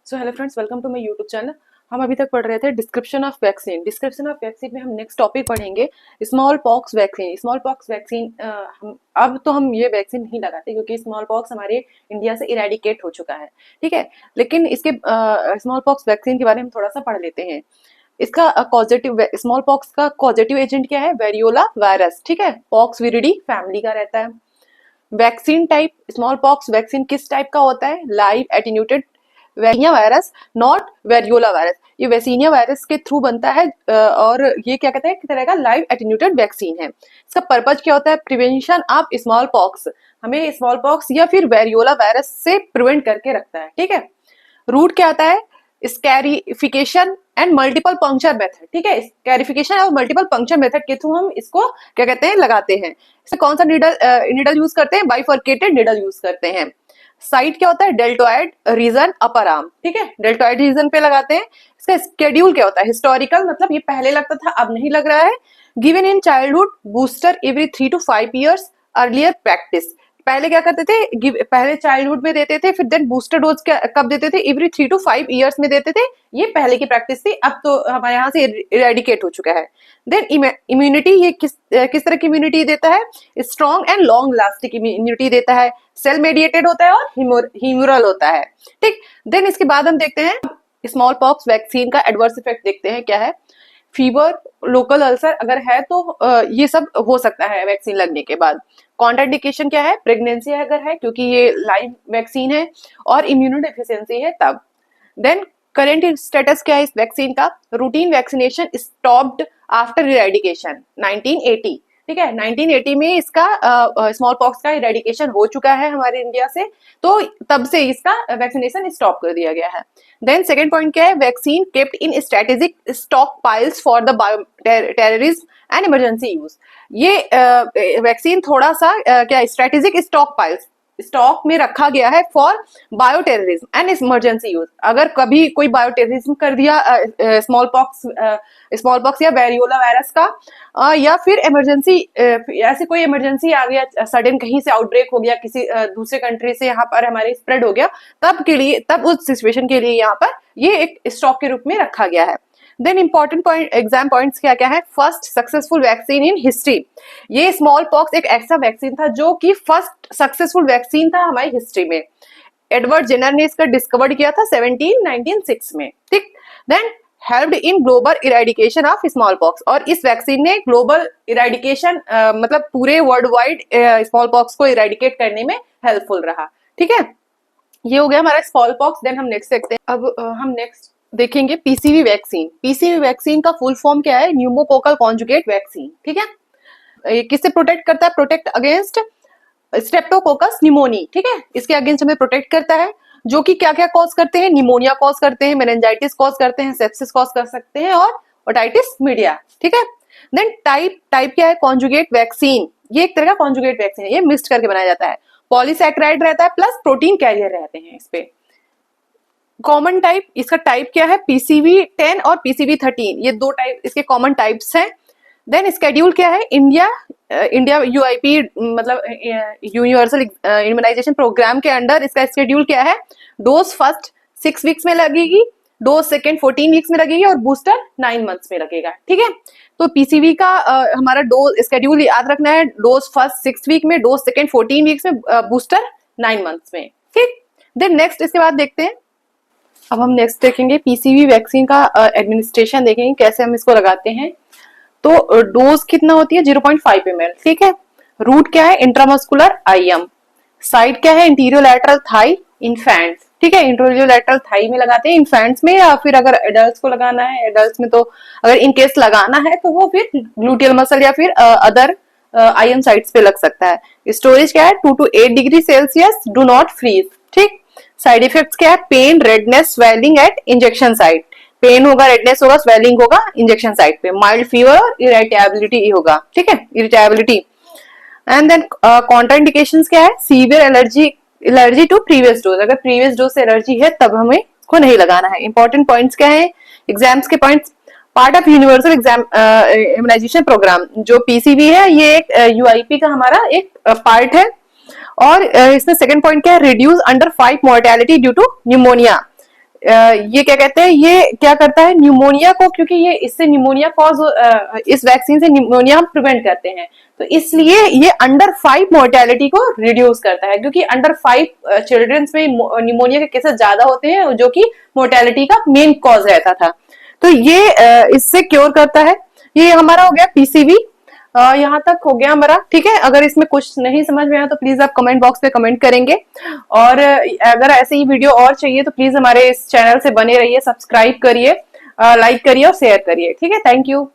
So hello friends, welcome to my YouTube channel. हम अभी तक पढ़ रहे थे description of vaccine. Description of vaccine में हम नेक्स्ट टॉपिक पढ़ेंगे small pox vaccine. Small pox vaccine हम ये वैक्सीन नहीं लगाते क्योंकि स्मॉल पॉक्स हमारे इंडिया से इरेडिकेट हो चुका है, ठीक है। लेकिन इसके स्मॉल पॉक्स वैक्सीन के बारे में हम थोड़ा सा पढ़ लेते हैं। इसका पॉजिटिव स्मॉल पॉक्स का पॉजिटिव एजेंट क्या है? वेरियोला वायरस, ठीक है। पॉक्स विरिडी फैमिली का रहता है। Vaccine type small pox vaccine किस टाइप का होता है? Live attenuated vaccinia virus, not variola virus. ये वेसिनिया वायरस के थ्रू बनता है और ये क्या कहते हैं, एक तरह का लाइव एटेन्यूटेड वैक्सीन है। इसका पर्पज क्या होता है? प्रिवेंशन ऑफ स्मॉल पॉक्स, हमें स्मॉल पॉक्स या फिर वेरियोला वायरस से प्रिवेंट करके रखता है, ठीक है। रूट क्या आता है? स्कैरिफिकेशन एंड मल्टीपल पंक्चर मेथड, ठीक है। स्कैरिफिकेशन और मल्टीपल पंक्चर मेथड के थ्रू हम इसको क्या कहते हैं, लगाते हैं। इससे कौन सा निडल यूज करते हैं? बाइफर्केटेड निडल यूज करते हैं। साइट क्या होता है? डेल्टोइड रीजन अपर आर्म, ठीक है। डेल्टोइड रीजन पे लगाते हैं। इसका स्केड्यूल क्या होता है? हिस्टोरिकल, मतलब ये पहले लगता था अब नहीं लग रहा है। Given in childhood, booster every 3 to 5 years, earlier practice. पहले क्या करते थे? पहले चाइल्डहुड में देते थे, फिर देन बूस्टर डोज कब देते थे? एवरी 3 to 5 years में देते थे। ये पहले की प्रैक्टिस थी, अब तो हमारे यहाँ से इरेडिकेट हो चुका है। देन इम्यूनिटी, ये किस तरह की इम्यूनिटी देता है? Strong and long lasting immunity देता है। सेल मेडिएटेड होता है और ह्यूमरल होता है, ठीक। देन इसके बाद हम देखते हैं स्मॉल पॉक्स वैक्सीन का एडवर्स इफेक्ट देखते हैं क्या है। फीवर, लोकल अल्सर अगर है तो ये सब हो सकता है वैक्सीन लगने के बाद। कॉन्ट्राइंडिकेशन क्या है? प्रेगनेंसी अगर है, क्योंकि ये लाइव वैक्सीन है, और इम्यूनो डेफिशिएंसी है तब। देन करेंट स्टेटस क्या है इस वैक्सीन का? Routine vaccination stopped after eradication 1980, ठीक है। 1980 में इसका स्मॉल पॉक्स का इरेडिकेशन हो चुका है हमारे इंडिया से, तो तब से इसका वैक्सीनेशन स्टॉप कर दिया गया है। देन सेकेंड पॉइंट क्या है? Vaccine kept in strategic stock piles for the terrorism and emergency use. ये वैक्सीन थोड़ा सा क्या स्ट्रेटेजिक स्टॉक पाइल्स स्टॉक में रखा गया है for bio terrorism and emergency use. अगर कभी कोई बायो टेररिज्म कर दिया स्मॉल पॉक्स या वेरियोला वायरस का, या फिर इमरजेंसी ऐसे कोई इमरजेंसी आ गया, सडन कहीं से आउटब्रेक हो गया, किसी दूसरे कंट्री से यहाँ पर हमारे स्प्रेड हो गया, तब उस सिचुएशन के लिए यहाँ पर ये एक स्टॉक के रूप में रखा गया है। Then important point, exam points क्या क्या है? First successful vaccine in history. ये स्मॉल पॉक्स एक ऐसा वैक्सीन था जो कि फर्स्ट सक्सेसफुल वैक्सीन था हमारी हिस्ट्री में। एडवर्ड जेनर ने इसका डिस्कवर किया था 1796 में, ठीक। Then helped in global eradication of small pox, और इस वैक्सीन ने ग्लोबल इरेडिकेशन मतलब पूरे वर्ल्ड वाइड स्मॉल पॉक्स को इरेडिकेट करने में हेल्पफुल रहा, ठीक है। ये हो गया हमारा स्मॉल पॉक्स। देन हम नेक्स्ट देखते हैं। अब हम नेक्स्ट देखेंगे पीसीवी वैक्सीन। पीसीवी वैक्सीन का फुल फॉर्म क्या है? न्यूमोकोकल कॉन्जुगेट वैक्सीन, ठीक है। ये किससे प्रोटेक्ट करता है? प्रोटेक्ट अगेंस्ट स्ट्रेप्टोकोकस निमोनी, ठीक है। इसके अगेंस्ट हमें प्रोटेक्ट करता है, जो कि क्या क्या कॉज करते हैं? निमोनिया कॉज करते हैं, मेनिंजाइटिस कॉज करते हैं, सेप्सिस कॉज कर सकते हैं, और ओटाइटिस मीडिया, ठीक है। देन टाइप क्या है? Conjugate vaccine. ये एक तरह का कॉन्जुगेट वैक्सीन है, ये मिक्स करके बनाया जाता है। पॉलीसैकेराइड रहता है प्लस प्रोटीन कैरियर रहते हैं इस पे। कॉमन टाइप, इसका टाइप क्या है? पीसीवी 10 और पीसीवी 13, ये दो टाइप इसके कॉमन टाइप्स हैं। देन स्केड्यूल क्या है? इंडिया यूआईपी मतलब यूनिवर्सल इम्यूनाइजेशन प्रोग्राम के अंडर इसका स्केड्यूल क्या है? डोज फर्स्ट 6 वीक्स में लगेगी, डोज सेकेंड 14 वीक्स में लगेगी, और बूस्टर 9 months में लगेगा, ठीक है। तो पीसीवी का हमारा डोज स्केड्यूल याद रखना है। डोज फर्स्ट 6 वीक में, डोज सेकेंड 14 वीक्स में, बूस्टर 9 months में, ठीक। देन नेक्स्ट इसके बाद देखते हैं। अब हम नेक्स्ट देखेंगे पीसीवी वैक्सीन का एडमिनिस्ट्रेशन देखेंगे, कैसे हम इसको लगाते हैं। तो डोज कितना होती है? 0.5 ml, ठीक है। रूट क्या है? Intramuscular IM. साइड क्या है? इंटीरियर लैटरल थाई इन्फेंट्स, ठीक है। इंटीरियर लैटरल थाई में लगाते हैं इन्फेंट्स में, या फिर अगर एडल्ट्स को लगाना है, एडल्ट्स में तो अगर इनकेस लगाना है तो वो फिर ग्लूटियल मसल या फिर अदर आईएम साइट्स पे लग सकता है। स्टोरेज क्या है? 2 to 8 degree Celsius, do not freeze, ठीक। साइड इफेक्ट्स क्या है? Pain, redness, swelling at injection site. Pain होगा, रेडनेस होगा, स्वेलिंग होगा इंजेक्शन साइट पे। माइल्ड फीवर और इरिटेबिलिटी होगा, ठीक है, इरिटेबिलिटी। एंड देन कॉन्ट्राइंडिकेशंस क्या है? Severe allergy to previous dose. अगर प्रीवियस डोज से एलर्जी है तब हमें इसको नहीं लगाना है। इंपॉर्टेंट पॉइंट्स क्या है? एग्जाम्स के points. Part of universal exam immunization programme, जो पीसीवी है ये एक यूआईपी का हमारा एक पार्ट है। और इसमें सेकंड पॉइंट क्या है? Reduce under 5 mortality due to pneumonia. ये क्या कहते हैं, ये क्या करता है न्यूमोनिया को, क्योंकि ये इससे न्यूमोनिया इस वैक्सीन से न्यूमोनिया हम प्रिवेंट करते हैं, तो इसलिए ये अंडर 5 मोर्टेलिटी को रिड्यूस करता है, क्योंकि अंडर 5 चिल्ड्रंस में न्यूमोनिया के केसेस ज्यादा होते हैं जो कि मोर्टेलिटी का मेन कॉज रहता था। तो ये इससे क्योर करता है। ये हमारा हो गया पीसीवी, यहाँ तक हो गया हमारा। ठीक है, अगर इसमें कुछ नहीं समझ में आया तो प्लीज आप कमेंट बॉक्स पे कमेंट करेंगे, और अगर ऐसे ही वीडियो और चाहिए तो प्लीज हमारे इस चैनल से बने रहिए, सब्सक्राइब करिए, लाइक करिए और शेयर करिए। ठीक है, थैंक यू।